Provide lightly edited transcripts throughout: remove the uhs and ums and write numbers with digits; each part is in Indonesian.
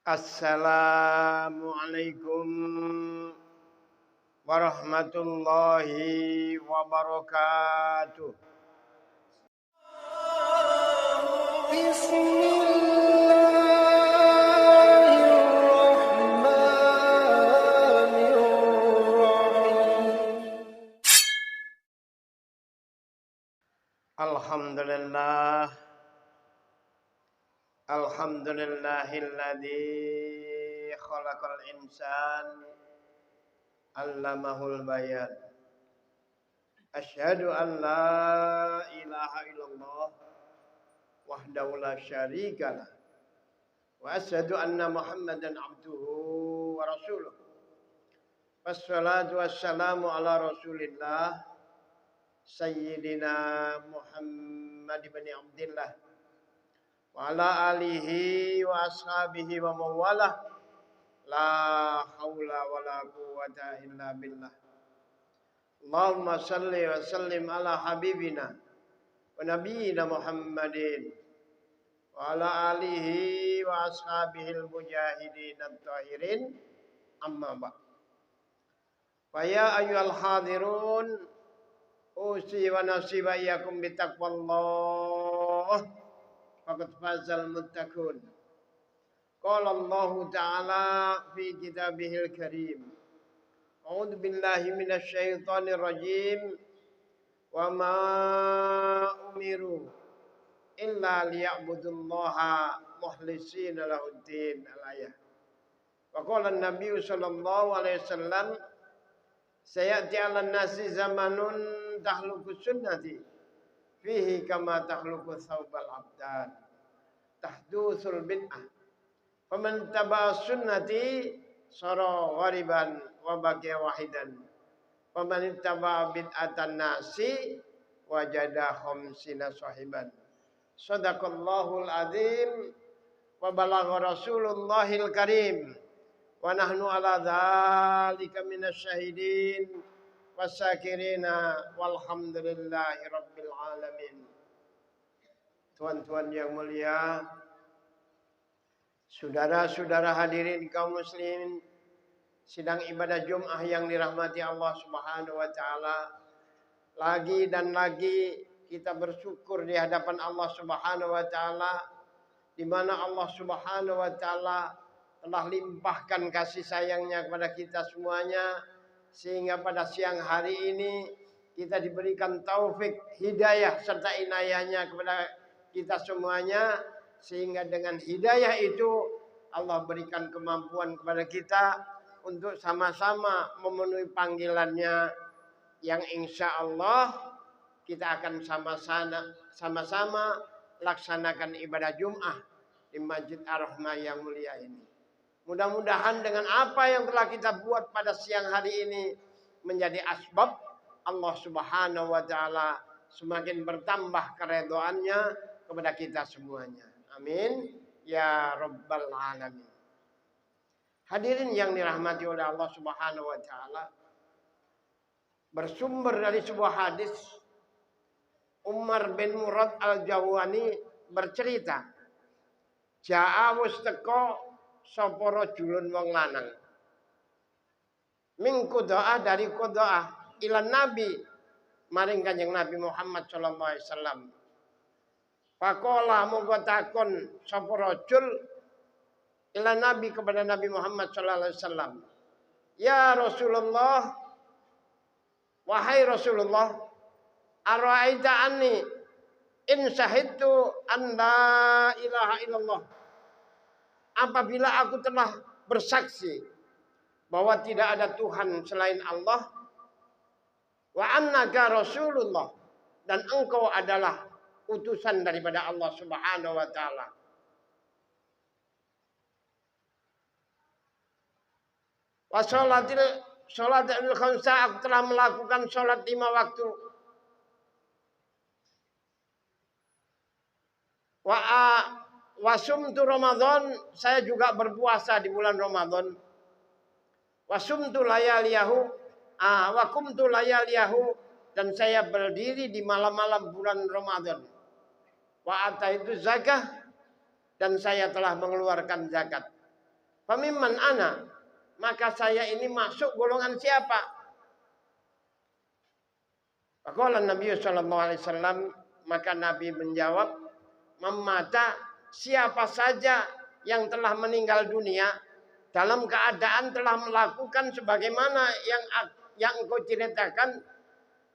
Assalamualaikum warahmatullahi wabarakatuh. Alhamdulillah. Alhamdulillahilladzi khalaqal insan allamahul bayan. Asyhadu an la ilaha illallah wahdahu la syarikalah wa asyhadu anna Muhammadan abduhu wa rasuluh. Wassalatu wassalamu ala Rasulillah Sayyidina Muhammad ibn Abdillah wa ala alihi wa ashabihi wa mawalah. La haula wa la quwwata illa billah. Allahumma salli wa sallim ala habibina wa nabiyyina Muhammadin wa ala alihi wa ashabihil mujahidin at-tahirin, amma ba'd. Fa ya ayyuhal hadirun usi wa nafsi wa iyyakum bitaqwallah faqad fazal muttaqun. Qala Allah Ta'ala fi kitabihil karim. A'udzu billahi minasy syaithanir rajim. Wa ma umiru illa liya'budullaha mukhlishina lahuddin. Al-ayah. Wa qala an-nabiy sallallahu alaihi wasallam, sayati 'alan nasi zamanun tahluku sunnati fihi kama tahluku thawbal abdan tahdusul bid'ah. Faman taba'a sunnati sara ghariban wa baqiya wahidan. Faman taba'a bid'atan nasi wajada khamsina sahiban. Shadaqallahul azim wa balagha rasulullahil karim. Wa nahnu ala dzalika minasy syahidin wasyakirina walhamdulillahi rabbil alamin. Tuan-tuan yang mulia, saudara-saudara hadirin kaum muslimin, sidang ibadah Jum'ah yang dirahmati Allah Subhanahu wa taala. Lagi dan lagi kita bersyukur di hadapan Allah Subhanahu wa taala, di mana Allah Subhanahu wa taala telah limpahkan kasih sayangnya kepada kita semuanya, sehingga pada siang hari ini kita diberikan taufik, hidayah serta inayahnya kepada kita semuanya, sehingga dengan hidayah itu Allah berikan kemampuan kepada kita untuk sama-sama memenuhi panggilannya, yang insya Allah kita akan sama-sama laksanakan ibadah Jum'ah di Masjid Ar-Rahmah yang mulia ini. Mudah-mudahan dengan apa yang telah kita buat pada siang hari ini menjadi asbab Allah Subhanahu wa taala semakin bertambah keridhaannya kepada kita semuanya. Amin ya rabbal alamin. Hadirin yang dirahmati oleh Allah Subhanahu wa taala, bersumber dari sebuah hadis, Umar bin Murad al-Jawani bercerita, ja'a wustaqo sapa rajulun wong lanang min quda'ah, dari quda'ah, ila nabi maring Kanjeng Nabi Muhammad sallallahu alaihi wasallam. Faqala monggo takon sapa rajul ila nabi, kepada Nabi Muhammad sallallahu alaihi wasallam, ya Rasulullah, wahai Rasulullah, ara'aita anni in syahidtu an la ilaha illallah, apabila aku telah bersaksi bahwa tidak ada Tuhan selain Allah, wa annaka Rasulullah, dan engkau adalah utusan daripada Allah Subhanahu wa taala. Wa sholatil khamsa, aku telah melakukan sholat 5 waktu. Wa sumtu Ramadan, saya juga berpuasa di bulan Ramadan. Wa sumtu layaliyahu, wa kumtu layaliyahu, dan saya berdiri di malam-malam bulan Ramadan. Wa ataitu zakah, dan saya telah mengeluarkan zakat. Famimman ana, maka saya ini masuk golongan siapa? Faqala Nabi sallallahu alaihi wasallam, maka Nabi menjawab, "Mamata, siapa saja yang telah meninggal dunia dalam keadaan telah melakukan sebagaimana yang engkau ceritakan,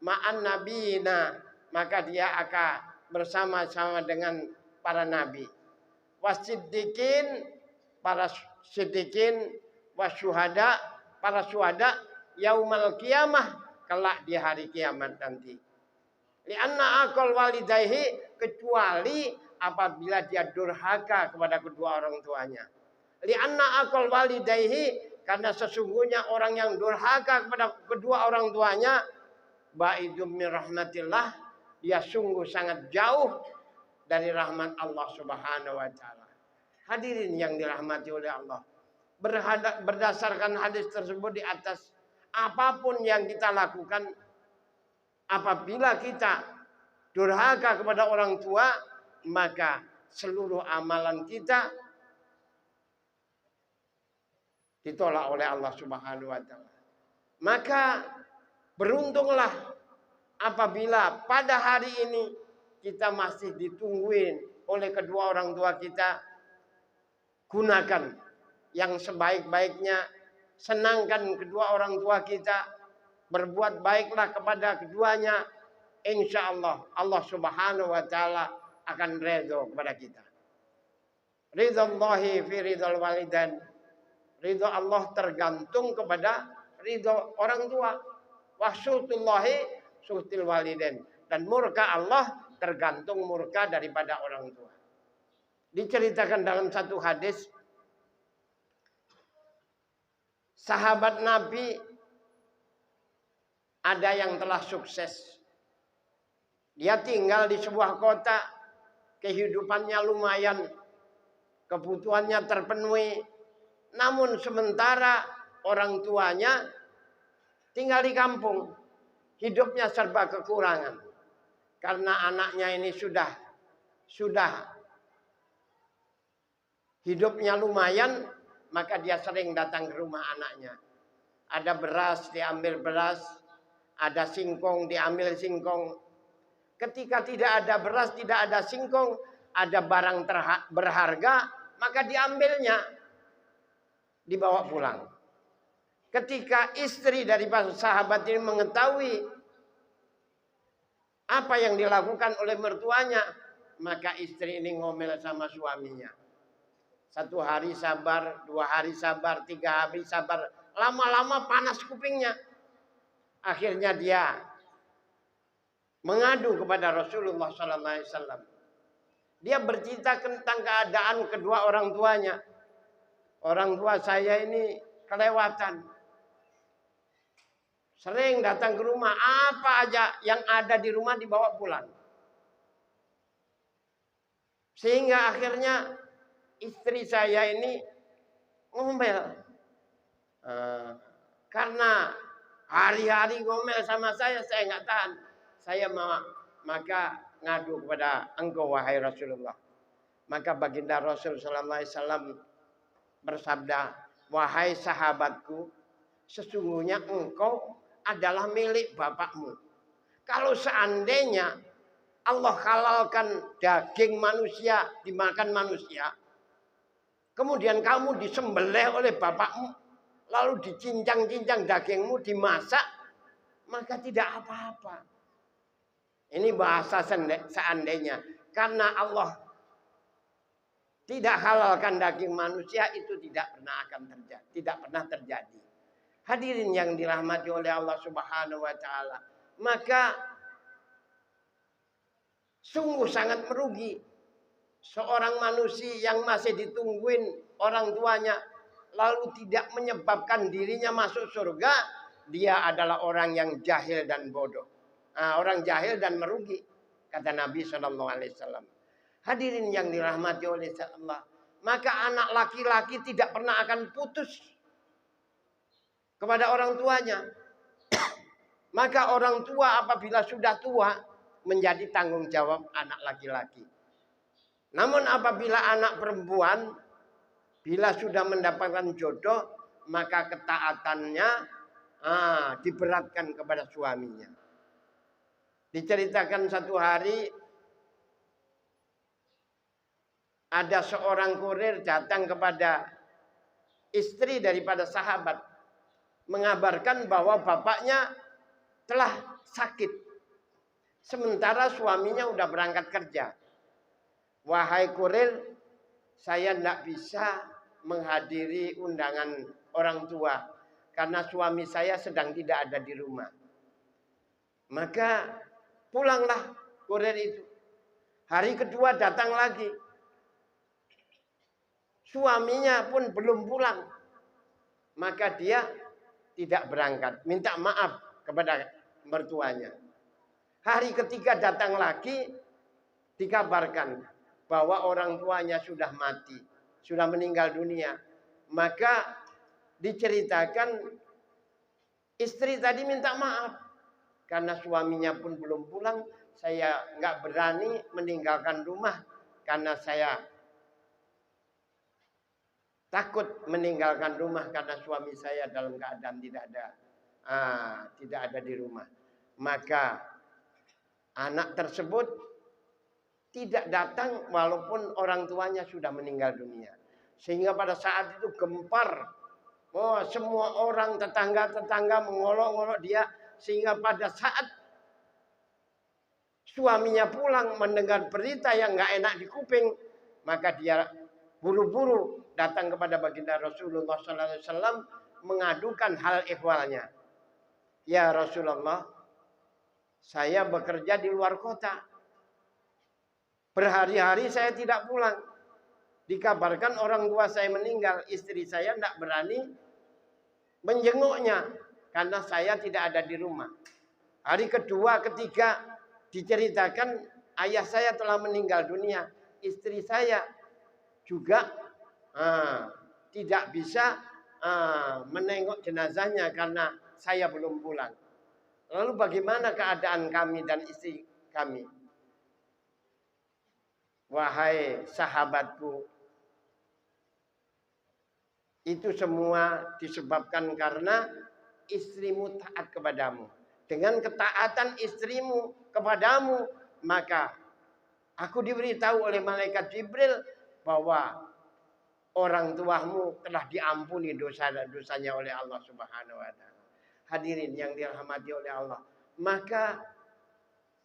ma'an nabiyina, maka dia akan bersama-sama dengan para nabi. Wasiddiqin, para siddiqin, wasyuhada, para syuhada, yaumal qiyamah, kelak di hari kiamat nanti. Lianna akal walidayhi, kecuali apabila dia durhaka kepada kedua orang tuanya. Lianna akal walidayhi, karena sesungguhnya orang yang durhaka kepada kedua orang tuanya, ba'idum min rahmatillah, dia sungguh sangat jauh dari rahmat Allah Subhanahu wa taala. Hadirin yang dirahmati oleh Allah, berdasarkan hadis tersebut di atas, apapun yang kita lakukan, apabila kita durhaka kepada orang tua, maka seluruh amalan kita ditolak oleh Allah Subhanahu wa taala. Maka beruntunglah apabila pada hari ini kita masih ditungguin oleh kedua orang tua kita. Gunakan yang sebaik-baiknya, senangkan kedua orang tua kita, berbuat baiklah kepada keduanya. Insya Allah, Allah Subhanahu wa taala akan ridho kepada kita. Ridhallahi fi ridhal walidain. Ridho Allah tergantung kepada ridho orang tua. Wahsyutullahi syuhtil walidain. Dan murka Allah tergantung murka daripada orang tua. Diceritakan dalam satu hadis, sahabat Nabi ada yang telah sukses. Dia tinggal di sebuah kota, kehidupannya lumayan, kebutuhannya terpenuhi. Namun sementara orang tuanya tinggal di kampung, hidupnya serba kekurangan. Karena anaknya ini sudah hidupnya lumayan, maka dia sering datang ke rumah anaknya. Ada beras, diambil beras. Ada singkong, diambil singkong. Ketika tidak ada beras, tidak ada singkong, ada barang berharga, maka diambilnya, dibawa pulang. Ketika istri dari sahabat ini mengetahui apa yang dilakukan oleh mertuanya, maka istri ini ngomel sama suaminya. 1 hari sabar, 2 hari sabar, 3 hari sabar. Lama-lama panas kupingnya. Akhirnya dia mengadu kepada Rasulullah SAW. Dia bercerita tentang keadaan kedua orang tuanya. Orang tua saya ini kelewatan. Sering datang ke rumah, apa aja yang ada di rumah dibawa pulang. Sehingga akhirnya istri saya ini ngomel. Karena hari-hari ngomel sama saya nggak tahan. Saya maka ngadu kepada engkau wahai Rasulullah. Maka baginda Rasul sallallahu alaihi wasallam bersabda, wahai sahabatku, sesungguhnya engkau adalah milik bapakmu. Kalau seandainya Allah halalkan daging manusia dimakan manusia, kemudian kamu disembelih oleh bapakmu, lalu dicincang-cincang dagingmu, dimasak, maka tidak apa-apa. Ini bahasa seandainya. Karena Allah tidak halalkan daging manusia, itu tidak pernah akan terjadi. Tidak pernah terjadi. Hadirin yang dirahmati oleh Allah Subhanahu wa taala. Maka sungguh sangat merugi seorang manusia yang masih ditungguin orang tuanya, lalu tidak menyebabkan dirinya masuk surga. Dia adalah orang yang jahil dan bodoh. Orang jahil dan merugi, kata Nabi SAW. Hadirin yang dirahmati oleh Allah. Maka anak laki-laki tidak pernah akan putus kepada orang tuanya. Maka orang tua apabila sudah tua menjadi tanggung jawab anak laki-laki. Namun apabila anak perempuan Bila sudah mendapatkan jodoh, maka ketaatannya diberatkan kepada suaminya. Diceritakan satu hari ada seorang kurir datang kepada istri daripada sahabat mengabarkan bahwa bapaknya telah sakit. Sementara suaminya udah berangkat kerja. Wahai kurir, saya tidak bisa menghadiri undangan orang tua karena suami saya sedang tidak ada di rumah. Maka pulanglah kurir itu. Hari kedua datang lagi. Suaminya pun belum pulang. Maka dia tidak berangkat. Minta maaf kepada mertuanya. Hari ketiga datang lagi. Dikabarkan bahwa orang tuanya sudah mati. Sudah meninggal dunia. Maka diceritakan istri tadi minta maaf. Karena suaminya pun belum pulang. Saya nggak berani meninggalkan rumah. Karena saya takut meninggalkan rumah karena suami saya dalam keadaan tidak ada di rumah. Maka anak tersebut tidak datang walaupun orang tuanya sudah meninggal dunia. Sehingga pada saat itu gempar. Oh, semua orang tetangga-tetangga mengolok-olok dia. Sehingga pada saat suaminya pulang mendengar berita yang nggak enak di kuping. Maka dia buru-buru datang kepada baginda Rasulullah SAW mengadukan hal ihwalnya. Ya Rasulullah, saya bekerja di luar kota. Berhari-hari saya tidak pulang. Dikabarkan orang tua saya meninggal. Istri saya tidak berani menjenguknya. Karena saya tidak ada di rumah. Hari kedua, ketiga diceritakan ayah saya telah meninggal dunia. Istri saya juga tidak bisa menengok jenazahnya karena saya belum pulang. Lalu bagaimana keadaan kami dan istri kami? Wahai sahabatku, itu semua disebabkan karena istrimu taat kepadamu. Dengan ketaatan istrimu kepadamu, maka aku diberitahu oleh malaikat Jibril bahwa orang tuamu telah diampuni dosa-dosanya oleh Allah Subhanahu wa taala. Hadirin yang dirahmati oleh Allah. Maka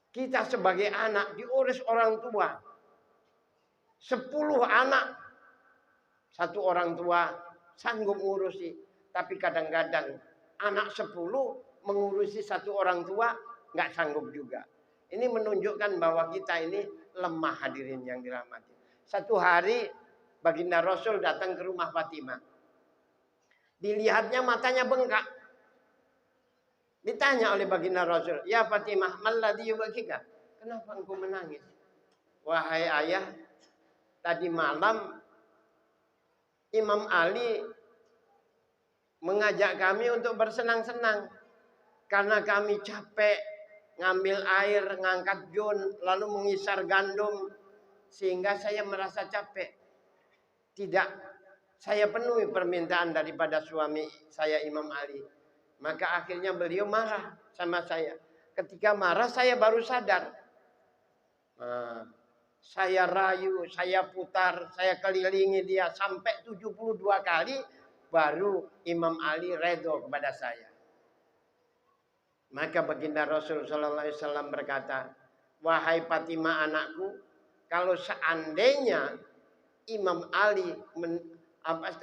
kita sebagai anak diurus orang tua. 10 anak satu orang tua sanggup ngurusi. Tapi kadang-kadang anak 10 mengurusi satu orang tua nggak sanggup juga. Ini menunjukkan bahwa kita ini lemah, hadirin yang dirahmati. Satu hari baginda Rasul datang ke rumah Fatimah. Dilihatnya matanya bengkak. Ditanya oleh baginda Rasul, "Ya Fatimah, malladhi yubakika? Kenapa engkau menangis?" "Wahai ayah, tadi malam Imam Ali mengajak kami untuk bersenang-senang. Karena kami capek ngambil air, ngangkat jun, lalu mengisar gandum. Sehingga saya merasa capek. Tidak, saya penuhi permintaan daripada suami saya Imam Ali. Maka akhirnya beliau marah sama saya. Ketika marah saya baru sadar. Saya rayu, saya putar, saya kelilingi dia sampai 72 kali. Baru Imam Ali redho kepada saya. Maka baginda Rasul SAW berkata, "Wahai Fatimah anakku, kalau seandainya Imam Ali,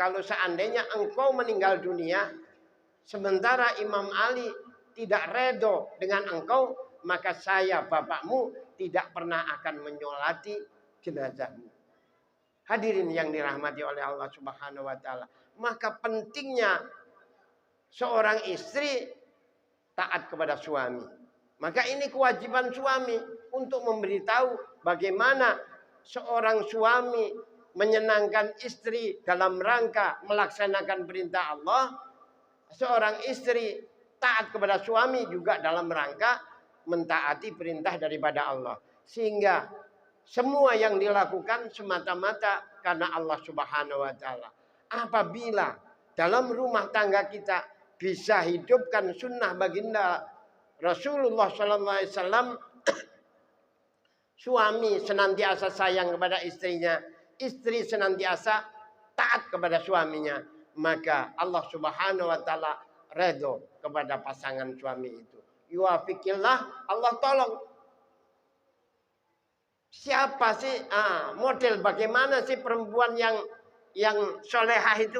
kalau seandainya engkau meninggal dunia, sementara Imam Ali tidak redho dengan engkau, maka saya bapakmu tidak pernah akan menyolati jenazahmu." Hadirin yang dirahmati oleh Allah Subhanahu wa taala. Maka pentingnya seorang istri taat kepada suami. Maka ini kewajiban suami untuk memberitahu bagaimana seorang suami menyenangkan istri dalam rangka melaksanakan perintah Allah. Seorang istri taat kepada suami juga dalam rangka mentaati perintah daripada Allah. Sehingga semua yang dilakukan semata-mata karena Allah Subhanahu wa taala. apabila dalam rumah tangga kita bisa hidupkan sunnah baginda Rasulullah SAW, suami senantiasa sayang kepada istrinya, istri senantiasa taat kepada suaminya, maka Allah Subhanahu wa taala redho kepada pasangan suami itu. Yuwafiqillah, Allah tolong. Siapa sih model bagaimana sih perempuan yang solehah itu?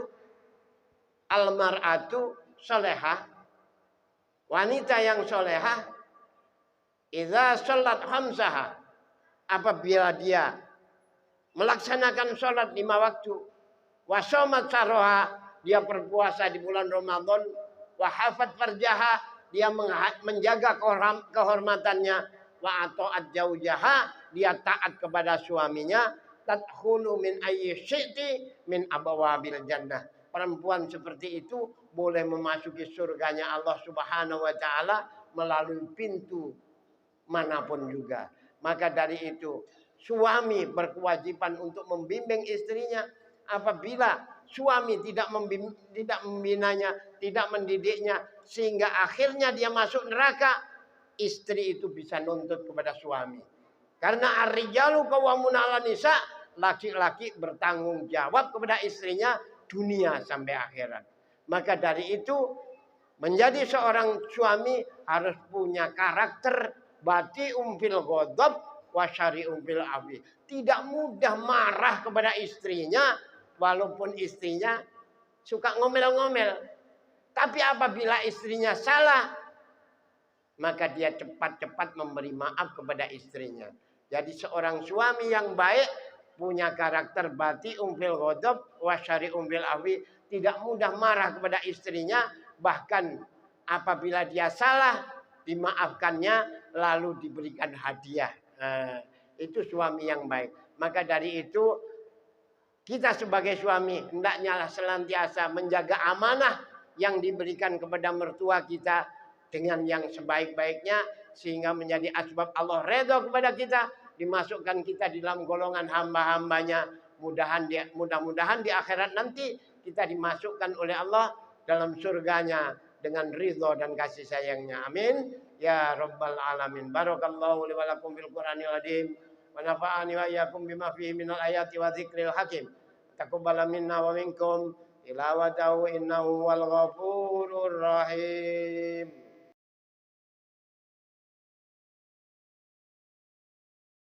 Almar'atu solehah, wanita yang solehah, idza sholat khamsaha, apabila dia melaksanakan sholat 5 waktu, wa shomat saroha, dia berpuasa di bulan Ramadan, wa hafat farjaha, dia menjaga kehormatannya, wa ato'at jaujaha, dia taat kepada suaminya, tadkhulu min ayyi syi'ti min abawabil jannah. Perempuan seperti itu boleh memasuki surganya Allah Subhanahu wa taala melalui pintu manapun juga. Maka dari itu suami berkewajiban untuk membimbing istrinya. Apabila suami tidak membinanya, tidak mendidiknya, sehingga akhirnya dia masuk neraka, istri itu bisa nuntut kepada suami. Karena ar-rijalu qawwamuna 'alan nisa, laki-laki bertanggung jawab kepada istrinya dunia sampai akhirat. Maka dari itu menjadi seorang suami harus punya karakter bati fil ghadab wa syari'um fil afi. Tidak mudah marah kepada istrinya walaupun istrinya suka ngomel-ngomel. Tapi apabila istrinya salah, maka dia cepat-cepat memberi maaf kepada istrinya. Jadi seorang suami yang baik punya karakter bati fil ghadab wa syari'um fil afi, tidak mudah marah kepada istrinya, bahkan apabila dia salah dimaafkannya lalu diberikan hadiah. Itu suami yang baik. Maka dari itu kita sebagai suami hendaknya senantiasa menjaga amanah yang diberikan kepada mertua kita dengan yang sebaik-baiknya, sehingga menjadi asbab Allah redha kepada kita, dimasukkan kita di dalam golongan hamba-hambanya. Mudah-mudahan di akhirat nanti kita dimasukkan oleh Allah dalam surganya dengan ridho dan kasih sayangnya. Amin ya rabbal alamin. Barakallahu li wa lakum fil Qur'anil azim wa nafa'ani wa iyyakum bima fihi minal ayati wa dzikril hakim. Taqabbal minna wa minkum tilawatahu innahu wal ghafurur rahim.